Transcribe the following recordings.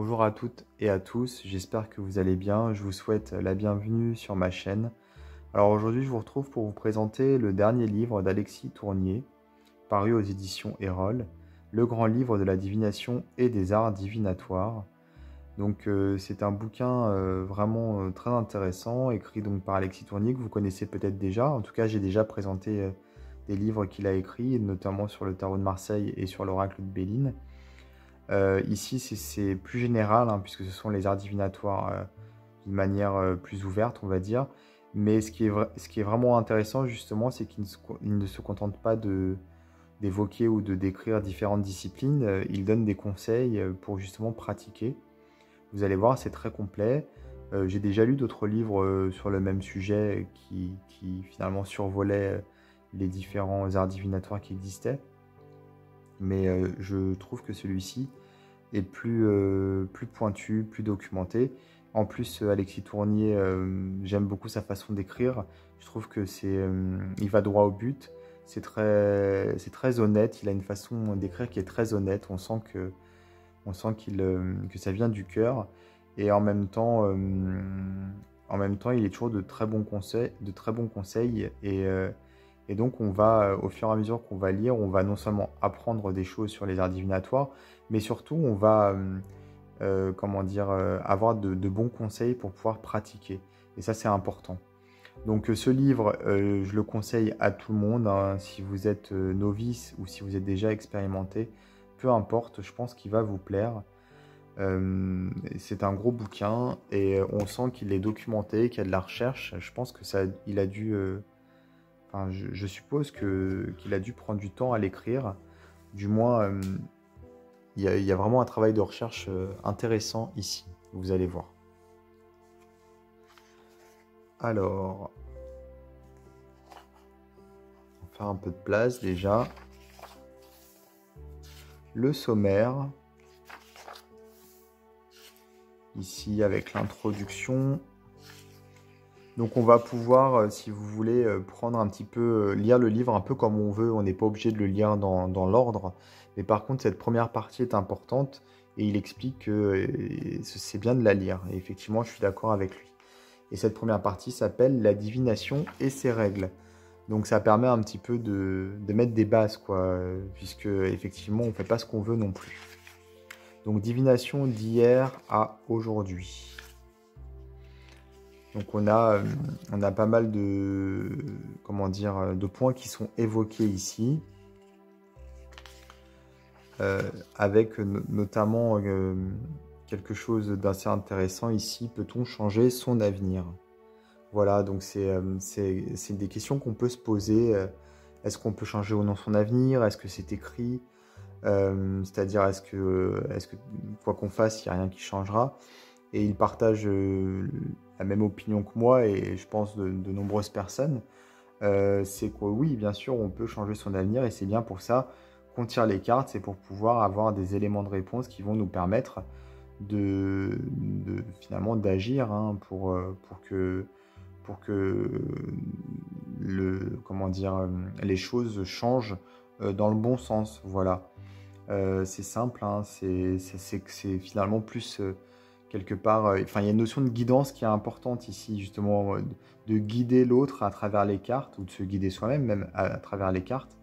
Bonjour à toutes et à tous, j'espère que vous allez bien, je vous souhaite la bienvenue sur ma chaîne. Alors aujourd'hui je vous retrouve pour vous présenter le dernier livre d'Alexis Tournier, paru aux éditions Erol, le grand livre de la divination et des arts divinatoires. Donc c'est un bouquin vraiment très intéressant, écrit donc par Alexis Tournier, que vous connaissez peut-être déjà. En tout cas j'ai déjà présenté des livres qu'il a écrits, notamment sur le tarot de Marseille et sur l'oracle de Béline. Ici, c'est plus général, hein, puisque ce sont les arts divinatoires d'une manière plus ouverte, on va dire. Mais ce qui est vraiment intéressant, justement, c'est qu'il ne se contente pas d'évoquer ou de décrire différentes disciplines. Il donne des conseils pour justement pratiquer. Vous allez voir, c'est très complet. J'ai déjà lu d'autres livres sur le même sujet qui finalement survolaient les différents arts divinatoires qui existaient. Mais je trouve que celui-ci est plus pointu, plus documenté. En plus, Alexis Tournier, j'aime beaucoup sa façon d'écrire. Je trouve que il va droit au but. C'est très honnête. Il a une façon d'écrire qui est très honnête. On sent que ça vient du cœur. Et en même temps, il est toujours de très bons conseils. Et donc, au fur et à mesure qu'on va lire, on va non seulement apprendre des choses sur les arts divinatoires, mais surtout, on va avoir de bons conseils pour pouvoir pratiquer. Et ça, c'est important. Donc, ce livre, je le conseille à tout le monde, hein, si vous êtes novice ou si vous êtes déjà expérimenté, peu importe, je pense qu'il va vous plaire. C'est un gros bouquin et on sent qu'il est documenté, qu'il y a de la recherche. Je pense que il a dû... Enfin, je suppose qu'il a dû prendre du temps à l'écrire. Du moins, il y a vraiment un travail de recherche intéressant ici. Vous allez voir. Alors, on va faire un peu de place déjà. Le sommaire. Ici, avec l'introduction. Donc on va pouvoir, si vous voulez, prendre un petit peu, lire le livre un peu comme on veut. On n'est pas obligé de le lire dans l'ordre. Mais par contre, cette première partie est importante et il explique que c'est bien de la lire. Et effectivement, je suis d'accord avec lui. Et cette première partie s'appelle « La divination et ses règles ». Donc ça permet un petit peu de mettre des bases, quoi, puisque effectivement, on ne fait pas ce qu'on veut non plus. Donc divination d'hier à aujourd'hui. Donc on a pas mal de points qui sont évoqués ici, avec notamment quelque chose d'assez intéressant ici. Peut-on changer son avenir? Voilà, donc c'est des questions qu'on peut se poser. Est-ce qu'on peut changer ou non son avenir? Est-ce que c'est écrit? C'est-à-dire, est-ce que quoi qu'on fasse, il n'y a rien qui changera? Et il partage la même opinion que moi et je pense de nombreuses personnes. C'est que oui, bien sûr, on peut changer son avenir et c'est bien pour ça qu'on tire les cartes. C'est pour pouvoir avoir des éléments de réponse qui vont nous permettre finalement d'agir, hein, pour que les choses changent dans le bon sens. Voilà. C'est simple, hein, c'est finalement plus quelque part. Enfin, il y a une notion de guidance qui est importante ici, justement, de guider l'autre à travers les cartes, ou de se guider soi-même, même à travers les cartes,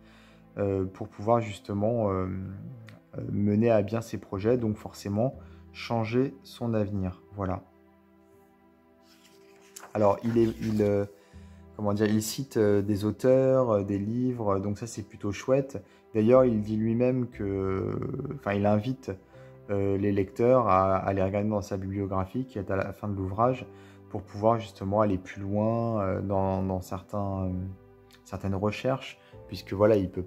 pour pouvoir justement mener à bien ses projets, donc forcément changer son avenir. Voilà. Alors, il cite des auteurs, des livres, donc ça c'est plutôt chouette. D'ailleurs, il dit lui-même il invite les lecteurs à aller regarder dans sa bibliographie qui est à la fin de l'ouvrage pour pouvoir justement aller plus loin dans certaines recherches, puisque voilà, c'est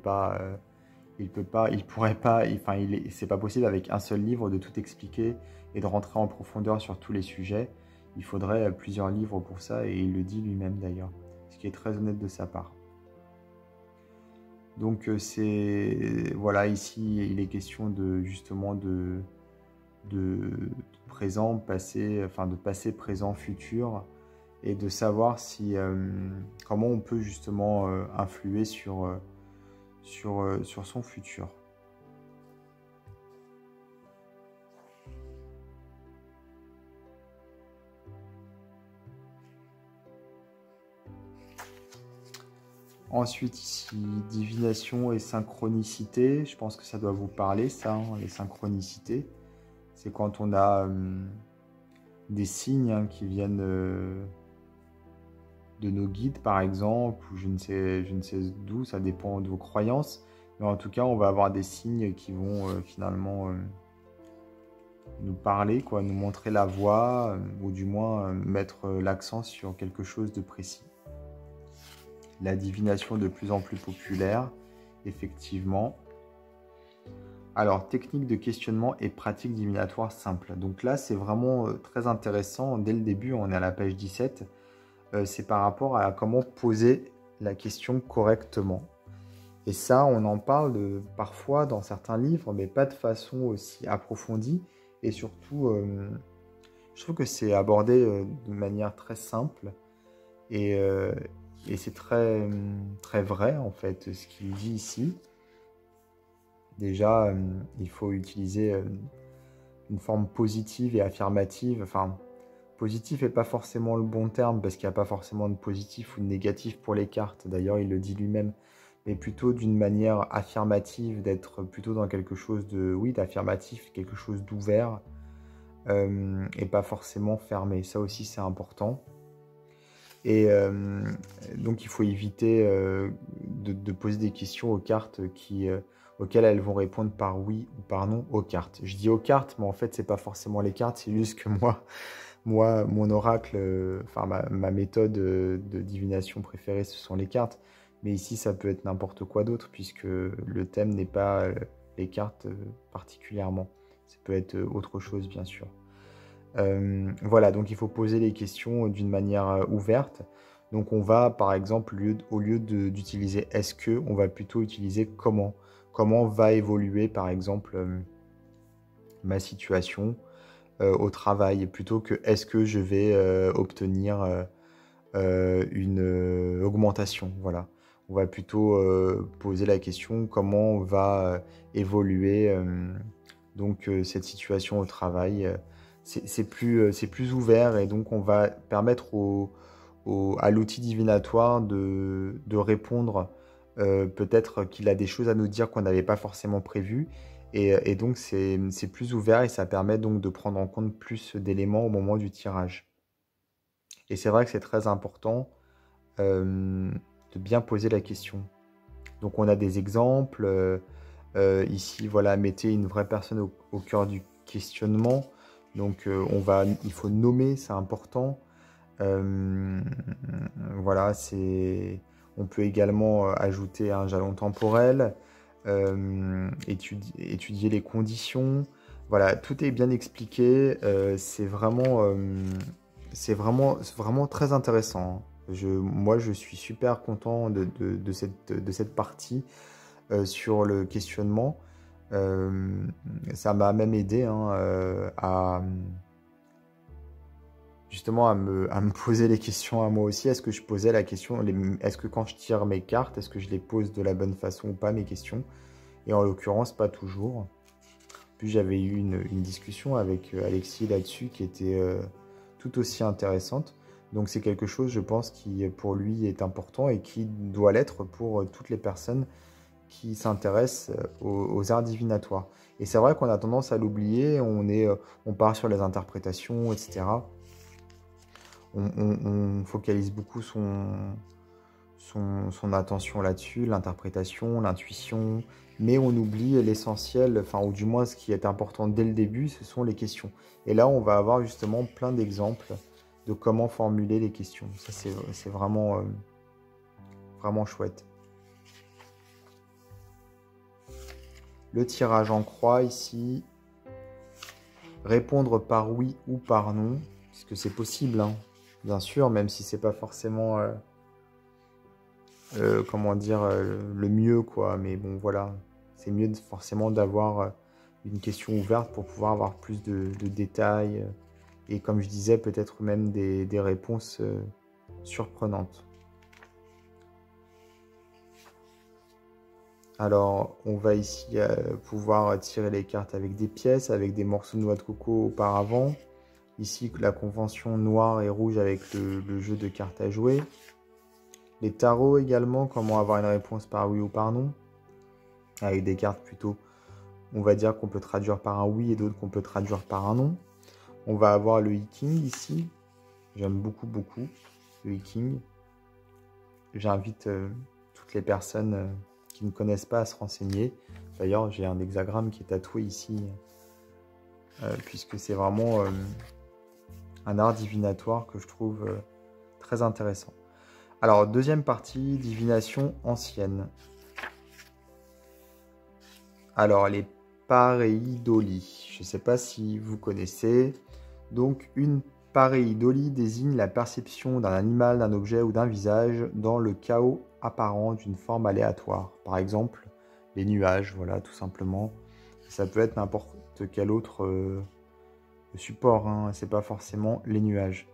pas possible avec un seul livre de tout expliquer et de rentrer en profondeur sur tous les sujets. Il faudrait plusieurs livres pour ça et il le dit lui-même d'ailleurs, ce qui est très honnête de sa part. Donc voilà, ici il est question justement de présent, passé, enfin de passé, présent, futur, et de savoir comment on peut justement influer sur son futur. Ensuite, ici, divination et synchronicité. Je pense que ça doit vous parler, ça, hein, les synchronicités. C'est quand on a des signes hein, qui viennent de nos guides, par exemple, ou je ne sais d'où, ça dépend de vos croyances. Mais en tout cas, on va avoir des signes qui vont finalement nous parler, quoi, nous montrer la voie, ou du moins mettre l'accent sur quelque chose de précis. La divination de plus en plus populaire, effectivement. Alors, technique de questionnement et pratique divinatoire simple. Donc là, c'est vraiment très intéressant. Dès le début, on est à la page 17. C'est par rapport à comment poser la question correctement. Et ça, on en parle parfois dans certains livres, mais pas de façon aussi approfondie. Et surtout, je trouve que c'est abordé de manière très simple. Et c'est très, très vrai, en fait, ce qu'il dit ici. Déjà, il faut utiliser une forme positive et affirmative. Enfin, positif n'est pas forcément le bon terme, parce qu'il n'y a pas forcément de positif ou de négatif pour les cartes. D'ailleurs, il le dit lui-même. Mais plutôt d'une manière affirmative, d'être plutôt dans quelque chose de, oui, d'affirmatif, quelque chose d'ouvert, et pas forcément fermé. Ça aussi, c'est important. Et donc, il faut éviter de poser des questions aux cartes auxquelles elles vont répondre par oui ou par non aux cartes. Je dis aux cartes, mais en fait, c'est pas forcément les cartes, c'est juste que moi mon oracle, enfin ma méthode de divination préférée, ce sont les cartes. Mais ici, ça peut être n'importe quoi d'autre, puisque le thème n'est pas les cartes particulièrement. Ça peut être autre chose, bien sûr. Voilà, donc il faut poser les questions d'une manière ouverte. Donc on va, par exemple, au lieu d'utiliser « est-ce que », on va plutôt utiliser « comment ». Comment va évoluer, par exemple, ma situation au travail, plutôt que « est-ce que je vais obtenir une augmentation ». Voilà. On va plutôt poser la question « comment va évoluer donc cette situation au travail ». C'est plus ouvert, et donc on va permettre à l'outil divinatoire de répondre. Peut-être qu'il a des choses à nous dire qu'on n'avait pas forcément prévues, et donc c'est plus ouvert, et ça permet donc de prendre en compte plus d'éléments au moment du tirage. Et c'est vrai que c'est très important de bien poser la question. Donc on a des exemples. Ici, voilà, mettez une vraie personne au cœur du questionnement. Donc il faut nommer, c'est important. Voilà, on peut également ajouter un jalon temporel, étudier les conditions. Voilà, tout est bien expliqué. C'est vraiment très intéressant. Moi, je suis super content de cette partie sur le questionnement. Ça m'a même aidé justement à me poser les questions à moi aussi. Est-ce que je posais la question, est-ce que quand je tire mes cartes, est-ce que je les pose de la bonne façon ou pas, mes questions? Et en l'occurrence, pas toujours. Puis j'avais eu une discussion avec Alexis là-dessus qui était tout aussi intéressante. Donc c'est quelque chose, je pense, qui pour lui est important, et qui doit l'être pour toutes les personnes qui s'intéressent aux arts divinatoires. Et c'est vrai qu'on a tendance à l'oublier, on part sur les interprétations, etc. On focalise beaucoup son attention là-dessus, l'interprétation, l'intuition, mais on oublie l'essentiel, enfin, ou du moins ce qui est important dès le début, ce sont les questions. Et là, on va avoir justement plein d'exemples de comment formuler les questions. Ça, c'est vraiment, vraiment chouette. Le tirage en croix ici. Répondre par oui ou par non, puisque c'est possible, hein, bien sûr, même si c'est pas forcément comment dire, le mieux, quoi. Mais bon, voilà, c'est mieux forcément d'avoir une question ouverte pour pouvoir avoir plus de détails. Et comme je disais, peut-être même des réponses surprenantes. Alors, on va ici pouvoir tirer les cartes avec des pièces, avec des morceaux de noix de coco auparavant. Ici, la convention noire et rouge avec le jeu de cartes à jouer. Les tarots également, comment avoir une réponse par oui ou par non. Avec des cartes plutôt, on va dire qu'on peut traduire par un oui et d'autres qu'on peut traduire par un non. On va avoir le Hiking ici. J'aime beaucoup, beaucoup le Hiking. J'invite toutes les personnes qui ne connaissent pas à se renseigner. D'ailleurs, j'ai un hexagramme qui est tatoué ici, puisque c'est vraiment un art divinatoire que je trouve très intéressant. Alors, deuxième partie, divination ancienne. Alors, les pareidolie. Je ne sais pas si vous connaissez. Donc, une pareidolie désigne la perception d'un animal, d'un objet ou d'un visage dans le chaos apparent d'une forme aléatoire. Par exemple, les nuages, voilà, tout simplement. Ça peut être n'importe quel autre support, hein. C'est pas forcément les nuages.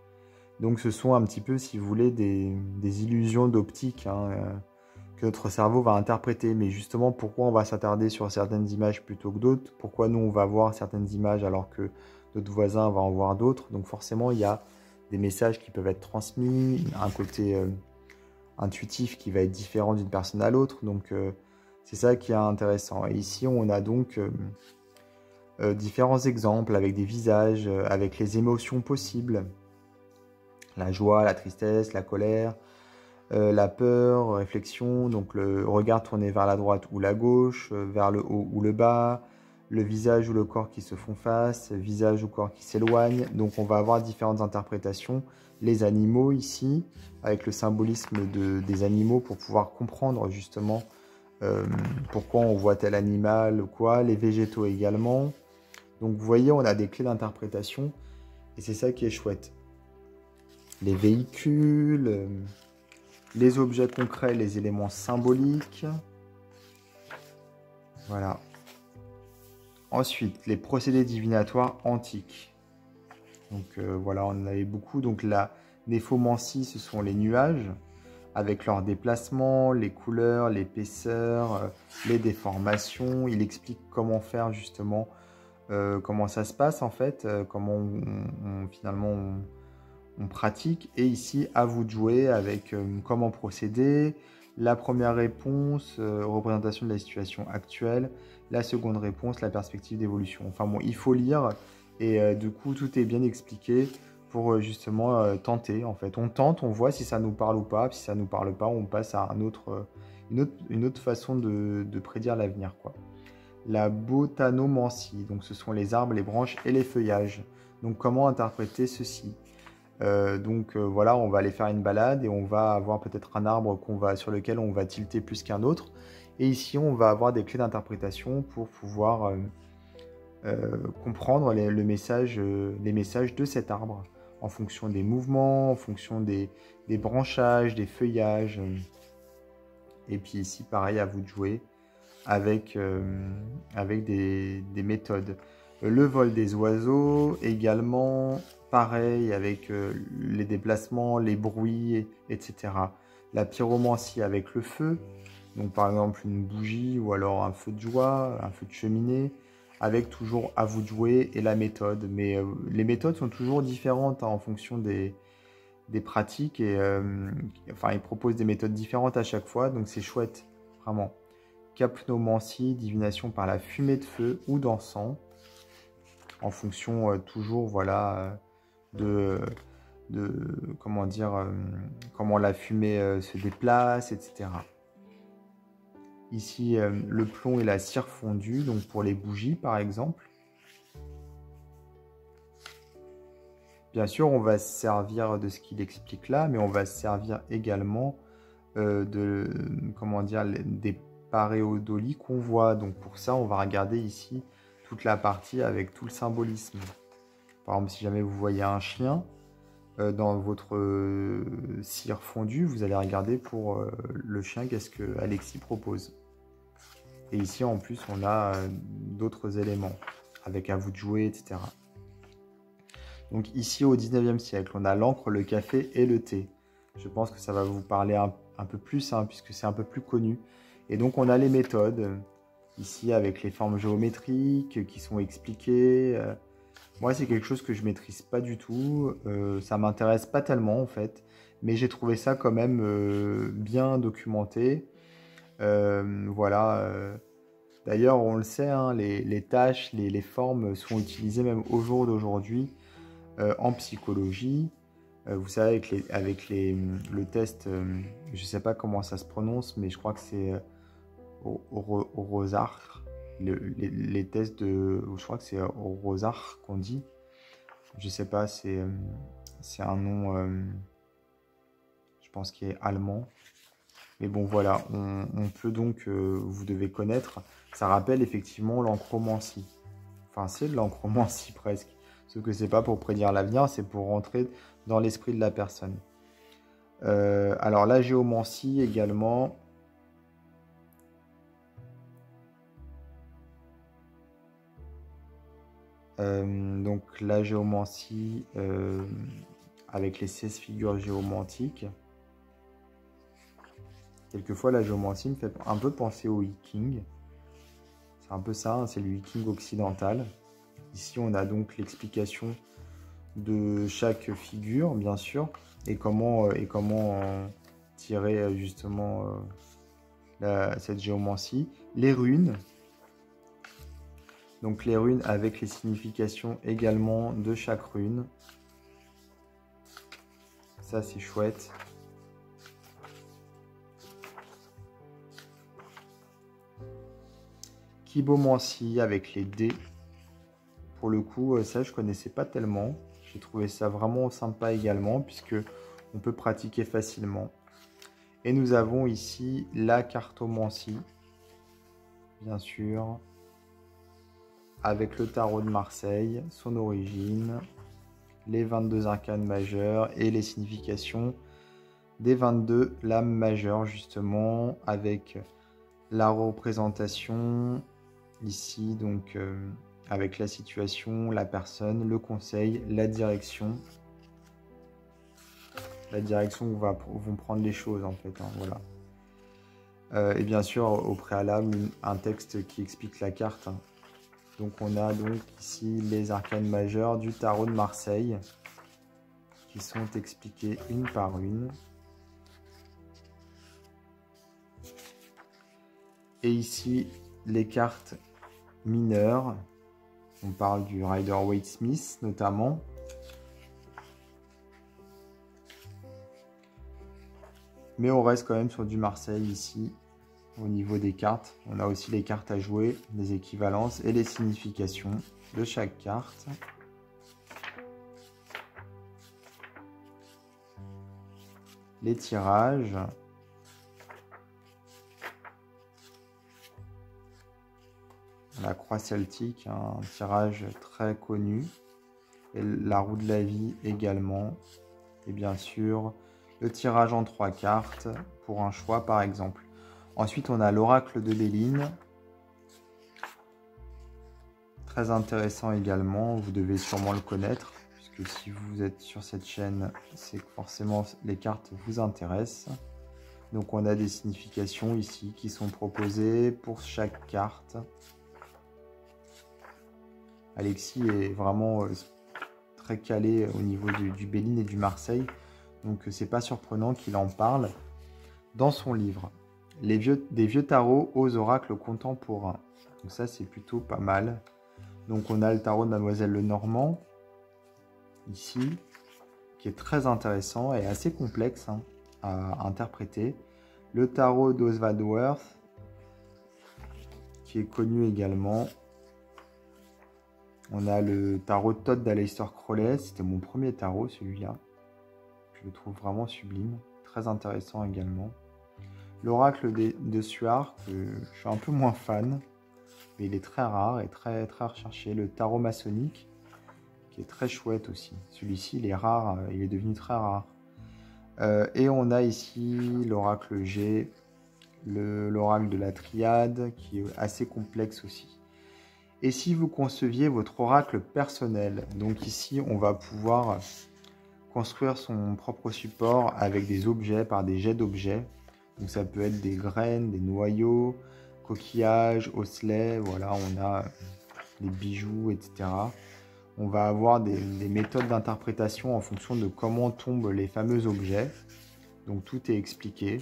Donc, ce sont un petit peu, si vous voulez, des illusions d'optique, hein, que notre cerveau va interpréter. Mais justement, pourquoi on va s'attarder sur certaines images plutôt que d'autres? Pourquoi nous, on va voir certaines images alors que notre voisin va en voir d'autres? Donc forcément, il y a des messages qui peuvent être transmis, un côté intuitif qui va être différent d'une personne à l'autre. Donc c'est ça qui est intéressant. Et ici, on a donc différents exemples avec des visages, avec les émotions possibles. La joie, la tristesse, la colère, la peur, réflexion, donc le regard tourné vers la droite ou la gauche, vers le haut ou le bas, le visage ou le corps qui se font face, visage ou corps qui s'éloignent. Donc on va avoir différentes interprétations. Les animaux ici, avec le symbolisme des animaux pour pouvoir comprendre justement pourquoi on voit tel animal ou quoi. Les végétaux également. Donc vous voyez, on a des clés d'interprétation et c'est ça qui est chouette. Les véhicules, les objets concrets, les éléments symboliques. Voilà. Ensuite, les procédés divinatoires antiques. Donc voilà, on en avait beaucoup. Donc la néphomancie, ce sont les nuages, avec leurs déplacements, les couleurs, l'épaisseur, les déformations. Il explique comment faire justement, comment ça se passe en fait, comment finalement on pratique. Et ici, à vous de jouer avec comment procéder. La première réponse, représentation de la situation actuelle. La seconde réponse, la perspective d'évolution. Enfin bon, il faut lire et du coup, tout est bien expliqué pour justement tenter. En fait, on tente, on voit si ça nous parle ou pas. Puis si ça nous parle pas, on passe à une autre façon de prédire l'avenir, quoi. La botanomancie, donc ce sont les arbres, les branches et les feuillages. Donc comment interpréter ceci? Voilà, on va aller faire une balade et on va avoir peut-être un arbre sur lequel on va tilter plus qu'un autre. Et ici, on va avoir des clés d'interprétation pour pouvoir comprendre les messages de cet arbre en fonction des mouvements, en fonction des branchages, des feuillages. Et puis ici, pareil, à vous de jouer avec des méthodes. Le vol des oiseaux également, pareil, avec les déplacements, les bruits, etc. La pyromancie avec le feu, donc par exemple une bougie ou alors un feu de joie, un feu de cheminée, avec toujours à vous de jouer et la méthode. Mais les méthodes sont toujours différentes hein, en fonction des pratiques et enfin ils proposent des méthodes différentes à chaque fois, donc c'est chouette, vraiment. Capnomancie, divination par la fumée de feu ou d'encens, en fonction toujours voilà comment dire comment la fumée se déplace, etc. Ici le plomb et la cire fondue, donc pour les bougies par exemple. Bien sûr, on va se servir de ce qu'il explique là, mais on va se servir également comment dire, des pareiodolies qu'on voit. Donc pour ça, on va regarder ici toute la partie avec tout le symbolisme. Par exemple, si jamais vous voyez un chien dans votre cire fondue, vous allez regarder pour le chien, qu'est-ce que Alexis propose. Et ici, en plus, on a d'autres éléments avec à vous de jouer, etc. Donc ici, au 19e siècle, on a l'encre, le café et le thé. Je pense que ça va vous parler un peu plus, hein, puisque c'est un peu plus connu. Et donc, on a les méthodes, ici, avec les formes géométriques qui sont expliquées. Moi, c'est quelque chose que je ne maîtrise pas du tout. Ça ne m'intéresse pas tellement, en fait. mais j'ai trouvé ça quand même bien documenté. Voilà. D'ailleurs, on le sait, hein, les tâches, les formes sont utilisées même au jour d'aujourd'hui en psychologie. Vous savez, le test, je ne sais pas comment ça se prononce, mais je crois que c'est au Rosard. Les tests je crois que c'est au Rosard qu'on dit. Je sais pas, c'est un nom, je pense qu'il est allemand. Mais bon, voilà, on peut donc, vous devez connaître, ça rappelle effectivement l'anchromancie. Enfin, c'est de l'anchromancie presque. Sauf que c'est pas pour prédire l'avenir, c'est pour rentrer dans l'esprit de la personne. Alors, la géomancie également. Donc, la géomancie avec les 16 figures géomantiques. Quelquefois, la géomancie me fait un peu penser au Viking. C'est un peu ça, hein, c'est le Viking occidental. Ici, on a donc l'explication de chaque figure, bien sûr, et comment tirer justement cette géomancie. Les runes. Donc les runes avec les significations également de chaque rune. Ça, c'est chouette. Kibomancie avec les dés. Pour le coup, ça, je connaissais pas tellement. J'ai trouvé ça vraiment sympa également, puisque on peut pratiquer facilement. Et nous avons ici la cartomancie, bien sûr, avec le tarot de Marseille, son origine, les 22 arcanes majeures et les significations des 22 lames majeures, justement, avec la représentation ici, donc avec la situation, la personne, le conseil, la direction où vont prendre les choses, en fait, hein, voilà. Et bien sûr, au préalable, un texte qui explique la carte, hein. Donc on a donc ici les arcanes majeures du tarot de Marseille qui sont expliquées une par une. Et ici les cartes mineures. On parle du Rider-Waite-Smith notamment. Mais on reste quand même sur du Marseille ici. Au niveau des cartes, on a aussi les cartes à jouer, les équivalences et les significations de chaque carte. Les tirages. La croix celtique, un tirage très connu. Et la roue de la vie également. Et bien sûr, le tirage en 3 cartes pour un choix par exemple. Ensuite, on a l'oracle de Béline. Très intéressant également, vous devez sûrement le connaître, puisque si vous êtes sur cette chaîne, c'est que forcément les cartes vous intéressent. Donc on a des significations ici qui sont proposées pour chaque carte. Alexis est vraiment très calé au niveau du Béline et du Marseille, donc c'est pas surprenant qu'il en parle dans son livre. Des vieux tarots aux oracles contemporains. Donc ça, c'est plutôt pas mal. Donc on a le tarot de Mademoiselle Lenormand, ici, qui est très intéressant et assez complexe, hein, à interpréter. Le tarot d'Oswald Worth, qui est connu également. On a le tarot de Todd d'Aleister Crowley, c'était mon premier tarot, celui-là. Je le trouve vraiment sublime, très intéressant également. L'oracle de Suard, que je suis un peu moins fan, mais il est très rare et très, très recherché. Le tarot maçonnique, qui est très chouette aussi. Celui-ci, il est rare, il est devenu très rare. Et on a ici l'oracle G, l'oracle de la triade, qui est assez complexe aussi. Et si vous conceviez votre oracle personnel, donc ici, on va pouvoir construire son propre support avec des objets, par des jets d'objets. Donc ça peut être des graines, des noyaux, coquillages, osselets, voilà, on a des bijoux, etc. On va avoir des méthodes d'interprétation en fonction de comment tombent les fameux objets. Donc tout est expliqué.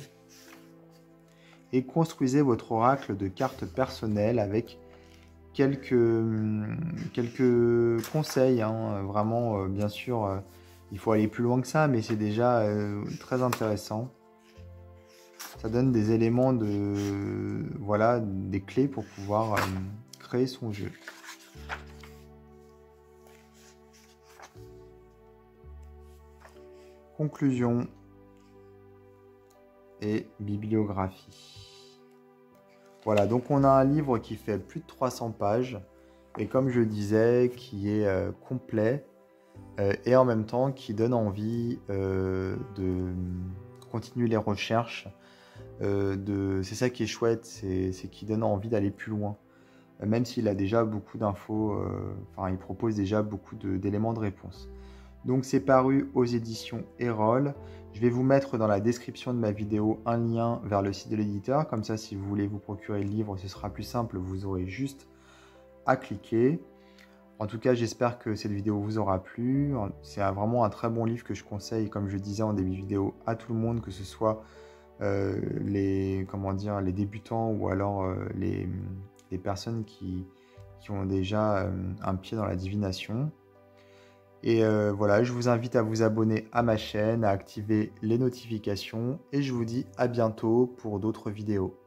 Et construisez votre oracle de cartes personnelles avec quelques conseils. Hein. Vraiment, bien sûr, il faut aller plus loin que ça, mais c'est déjà très intéressant. Ça donne des éléments voilà, des clés pour pouvoir créer son jeu. Conclusion et bibliographie. Voilà, donc on a un livre qui fait plus de 300 pages et comme je disais, qui est complet et en même temps qui donne envie de continuer les recherches. C'est ça qui est chouette, c'est qu'il donne envie d'aller plus loin. Même s'il a déjà beaucoup d'infos, enfin il propose déjà beaucoup d'éléments de réponse. Donc c'est paru aux éditions Erol. Je vais vous mettre dans la description de ma vidéo un lien vers le site de l'éditeur. Comme ça, si vous voulez vous procurer le livre, ce sera plus simple. Vous aurez juste à cliquer. En tout cas, j'espère que cette vidéo vous aura plu. C'est vraiment un très bon livre que je conseille, comme je disais en début de vidéo, à tout le monde, que ce soit les débutants ou alors les personnes qui ont déjà un pied dans la divination. Et voilà, je vous invite à vous abonner à ma chaîne, à activer les notifications et je vous dis à bientôt pour d'autres vidéos.